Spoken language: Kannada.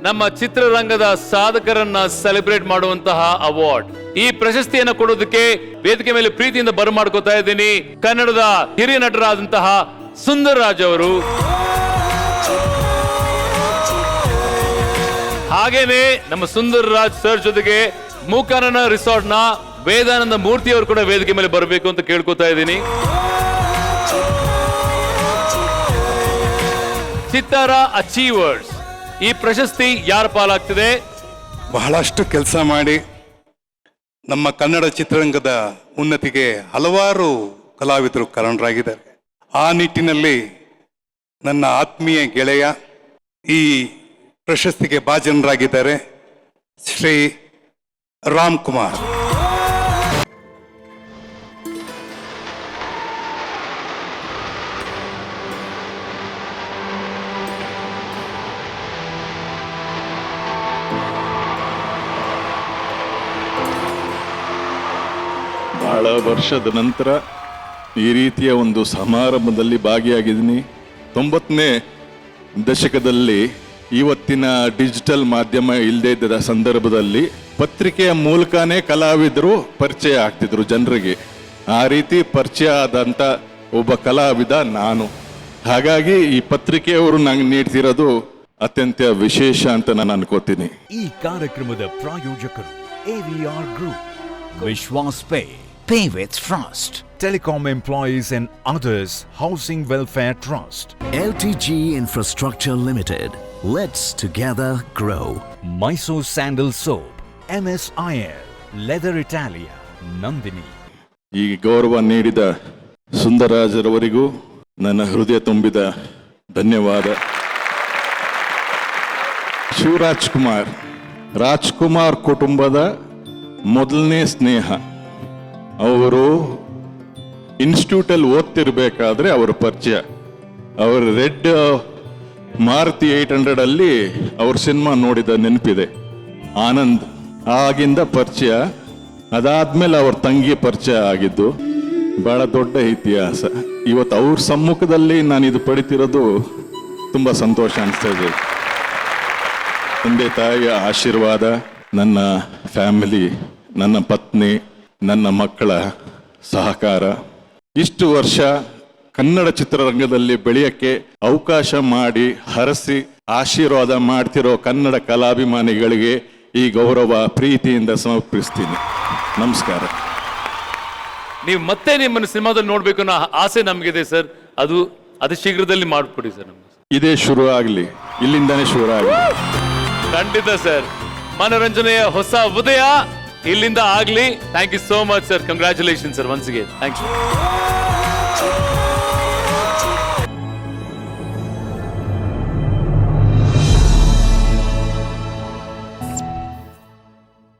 ನಮ್ಮ ಚಿತ್ರರಂಗದ ಸಾಧಕರನ್ನ ಸೆಲೆಬ್ರೇಟ್ ಮಾಡುವಂತಹ ಅವಾರ್ಡ್. ಈ ಪ್ರಶಸ್ತಿಯನ್ನು ಕೊಡೋದಕ್ಕೆ ವೇದಿಕೆ ಮೇಲೆ ಪ್ರೀತಿಯಿಂದ ಬರಮಾಡ್ಕೋತಾ ಇದ್ದೀನಿ ಕನ್ನಡದ ಹಿರಿಯ ನಟರಾದಂತಹ ಸುಂದರ್ರಾಜ್ ಅವರು. ಹಾಗೇನೆ ನಮ್ಮ ಸುಂದರ್ರಾಜ್ ಸರ್ ಜೊತೆಗೆ ಮೂಕಾನನ ರಿಸಾರ್ಟ್ ನ ವೇದಾನಂದ ಮೂರ್ತಿ ಅವರು ಕೂಡ ವೇದಿಕೆ ಮೇಲೆ ಬರಬೇಕು ಅಂತ ಕೇಳ್ಕೊತಾ ಇದ್ದೀನಿ. ಚಿತ್ತಾರ ಅಚೀವರ್ಸ್, ಈ ಪ್ರಶಸ್ತಿ ಯಾರ ಪಾಲಾಗ್ತಿದೆ? ಬಹಳಷ್ಟು ಕೆಲಸ ಮಾಡಿ ನಮ್ಮ ಕನ್ನಡ ಚಿತ್ರರಂಗದ ಉನ್ನತಿಗೆ ಹಲವಾರು ಕಲಾವಿದರು ಕಾರಣರಾಗಿದ್ದಾರೆ. ಆ ನಿಟ್ಟಿನಲ್ಲಿ ನನ್ನ ಆತ್ಮೀಯ ಗೆಳೆಯ ಈ ಪ್ರಶಸ್ತಿಗೆ ಭಾಜನರಾಗಿದ್ದಾರೆ ಶ್ರೀ ರಾಮ್ ಕುಮಾರ್. ಬಹಳ ವರ್ಷದ ನಂತರ ಈ ರೀತಿಯ ಒಂದು ಸಮಾರಂಭದಲ್ಲಿ ಭಾಗಿಯಾಗಿದ್ದೀನಿ. 90ನೇ ದಶಕದಲ್ಲಿ ಇವತ್ತಿನ ಡಿಜಿಟಲ್ ಮಾಧ್ಯಮ ಇಲ್ಲದೇ ಇದ್ದ ಸಂದರ್ಭದಲ್ಲಿ ಪತ್ರಿಕೆಯ ಮೂಲಕನೇ ಕಲಾವಿದರು ಪರಿಚಯ ಆಗ್ತಿದ್ರು ಜನರಿಗೆ. ಆ ರೀತಿ ಪರಿಚಯ ಆದಂಥ ಒಬ್ಬ ಕಲಾವಿದ ನಾನು. ಹಾಗಾಗಿ ಈ ಪತ್ರಿಕೆಯವರು ನಂಗೆ ನೀಡ್ತಿರೋದು ಅತ್ಯಂತ ವಿಶೇಷ ಅಂತ ನಾನು ಅನ್ಕೋತೀನಿ. ಈ ಕಾರ್ಯಕ್ರಮದ ಪ್ರಾಯೋಜಕರು AVR group, Vishwas pay, Pay with Trust, Telecom Employees and Others Housing Welfare Trust, LTG Infrastructure Limited. Let's together grow. Mysore Sandal Soap, MSIL, Leather Italia, Nandini. ಈ ಗೌರವ ನೀಡಿದ ಸುಂದರರಾಜರವರಿಗೂ ನನ್ನ ಹೃದಯ ತುಂಬಿದ ಧನ್ಯವಾದ. ರಾಜ್ಕುಮಾರ್ ಕುಟುಂಬದ ಮೊದಲನೇ ಸ್ನೇಹ. ಅವರು ಇನ್ಸ್ಟಿಟ್ಯೂಟಲ್ಲಿ ಓದ್ತಿರ್ಬೇಕಾದ್ರೆ ಅವರ ಪರಿಚಯ. ಅವರು ರೆಡ್ ಮಾರುತಿ 800 ಅಲ್ಲಿ ಅವ್ರ ಸಿನಿಮಾ ನೋಡಿದ ನೆನಪಿದೆ, ಆನಂದ್. ಆಗಿಂದ ಪರಿಚಯ. ಅದಾದ್ಮೇಲೆ ಅವ್ರ ತಂಗಿ ಪರಿಚಯ ಆಗಿದ್ದು. ಬಹಳ ದೊಡ್ಡ ಇತಿಹಾಸ. ಇವತ್ತು ಅವ್ರ ಸಮ್ಮುಖದಲ್ಲಿ ನಾನು ಇದು ಪಡಿತಿರೋದು ತುಂಬ ಸಂತೋಷ ಅನಿಸ್ತಾ ಇದೆ. ತಂದೆ ತಾಯಿಯ ಆಶೀರ್ವಾದ, ನನ್ನ ಫ್ಯಾಮಿಲಿ, ನನ್ನ ಪತ್ನಿ, ನನ್ನ ಮಕ್ಕಳ ಸಹಕಾರ, ಇಷ್ಟು ವರ್ಷ ಕನ್ನಡ ಚಿತ್ರರಂಗದಲ್ಲಿ ಬೆಳೆಯಕ್ಕೆ ಅವಕಾಶ ಮಾಡಿ ಹರಸಿ ಆಶೀರ್ವಾದ ಮಾಡ್ತಿರೋ ಕನ್ನಡ ಕಲಾಭಿಮಾನಿಗಳಿಗೆ ಈ ಗೌರವ ಪ್ರೀತಿಯಿಂದ ಸಮರ್ಪಿಸ್ತೀನಿ. ನಮಸ್ಕಾರ. ನೀವು ಮತ್ತೆ ನಿಮ್ಮನ್ನು ಸಿನಿಮಾದಲ್ಲಿ ನೋಡ್ಬೇಕು ಅನ್ನೋ ಆಸೆ ನಮಗಿದೆ ಸರ್. ಅದು ಶೀಘ್ರದಲ್ಲಿ ಮಾಡ್ಕೊಡಿ ಸರ್. ನಮ್ಗೆ ಇದೇ ಶುರು ಆಗಲಿ, ಇಲ್ಲಿಂದಾನೇ ಶುರು ಆಗಲಿ. ಖಂಡಿತ ಸರ್. ಮನೋರಂಜನೆಯ ಹೊಸ ಉದಯ ಇಲ್ಲಿಂದ ಆಗ್ಲಿ. Thank you so much sir. Congratulation sir once again. Thank you.